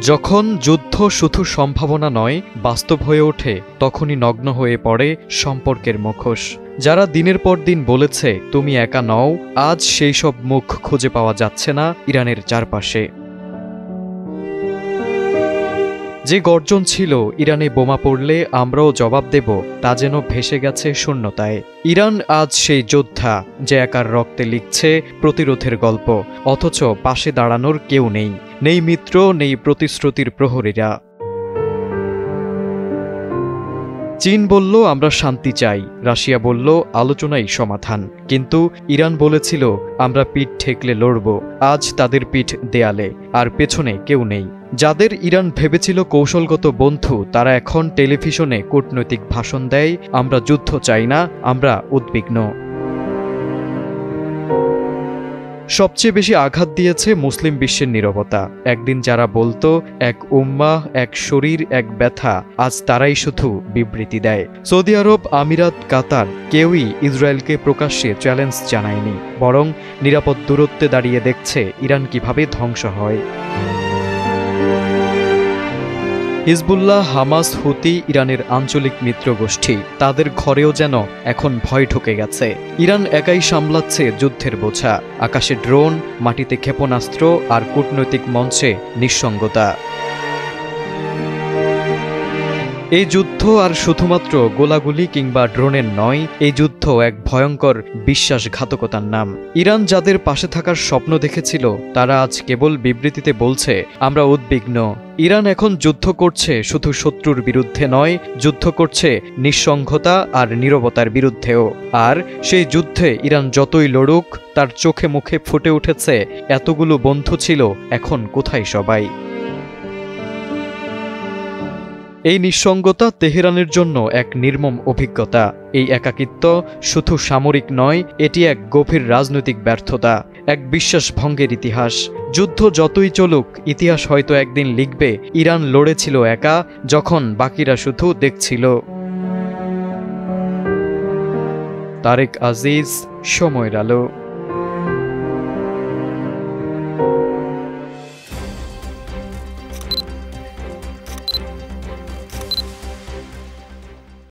যখন যুদ্ধ শুধু সম্ভাবনা নয় বাস্তব হয়ে ওঠে তখনই নগ্ন হয়ে পড়ে সম্পর্কের মুখোশ। যারা দিনের পর দিন বলেছে তুমি একা নও, আজ সেই সব মুখ খুঁজে পাওয়া যাচ্ছে না ইরানের চারপাশে। যে গর্জন ছিল ইরানে বোমা পড়লে আমরাও জবাব দেব, তা যেন ভেসে গেছে শূন্যতায়। ইরান আজ সেই যোদ্ধা যে একার রক্তে লিখছে প্রতিরোধের গল্প, অথচ পাশে দাঁড়ানোর কেউ নেই, নেই মিত্র, নেই প্রতিশ্রুতির প্রহরীরা। চীন বলল আমরা শান্তি চাই, রাশিয়া বলল আলোচনাই সমাধান, কিন্তু ইরান বলেছিল আমরা পিঠ ঠেকলে লড়ব। আজ তাদের পিঠ দেয়ালে, আর পেছনে কেউ নেই। যাদের ইরান ভেবেছিল কৌশলগত বন্ধু, তারা এখন টেলিভিশনে কূটনৈতিক ভাষণ দেয় আমরা যুদ্ধ চাই না, আমরা উদ্বিগ্ন। সবচেয়ে বেশি আঘাত দিয়েছে মুসলিম বিশ্বের নীরবতা। একদিন যারা বলতো এক উম্মাহ, এক শরীর, এক ব্যথা, আজ তারাই শুধু বিবৃতি দেয়। সৌদি আরব, আমিরাত, কাতার কেউই ইসরায়েলকে প্রকাশ্যে চ্যালেঞ্জ জানায়নি, বরং নিরাপদ দূরত্বে দাঁড়িয়ে দেখছে ইরান কিভাবে ধ্বংস হয়। হিজবুল্লাহ, হামাস, হুতি ইরানের আঞ্চলিক মিত্র গোষ্ঠী, তাদের ঘরেও যেন এখন ভয় ঢুকে গেছে। ইরান একাই সামলাচ্ছে যুদ্ধের বোঝা, আকাশে ড্রোন, মাটিতে ক্ষেপণাস্ত্র, আর কূটনৈতিক মঞ্চে নিঃসঙ্গতা। এই যুদ্ধ আর শুধুমাত্র গোলাগুলি কিংবা ড্রোনের নয়, এই যুদ্ধ এক ভয়ঙ্কর বিশ্বাসঘাতকতার নাম। ইরান যাদের পাশে থাকার স্বপ্ন দেখেছিল, তারা আজ কেবল বিবৃতিতে বলছে আমরা উদ্বিগ্ন। ইরান এখন যুদ্ধ করছে শুধু শত্রুর বিরুদ্ধে নয়, যুদ্ধ করছে নিঃসংহতা আর নীরবতার বিরুদ্ধেও। আর সেই যুদ্ধে ইরান যতই লড়ুক, তার চোখে মুখে ফুটে উঠেছে এতগুলো বন্ধু ছিল, এখন কোথায় সবাই? এই নিঃসঙ্গতা তেহরানের জন্য এক নির্মম অভিজ্ঞতা। এই একাকিত্ব শুধু সামরিক নয়, এটি এক গভীর রাজনৈতিক ব্যর্থতা, এক বিশ্বাসভঙ্গের ইতিহাস। যুদ্ধ যতই চলুক, ইতিহাস হয়তো একদিন লিখবে ইরান লড়েছিল একা, যখন বাকিরা শুধু দেখছিল। তারেক আজিজ, সময়ের আলো।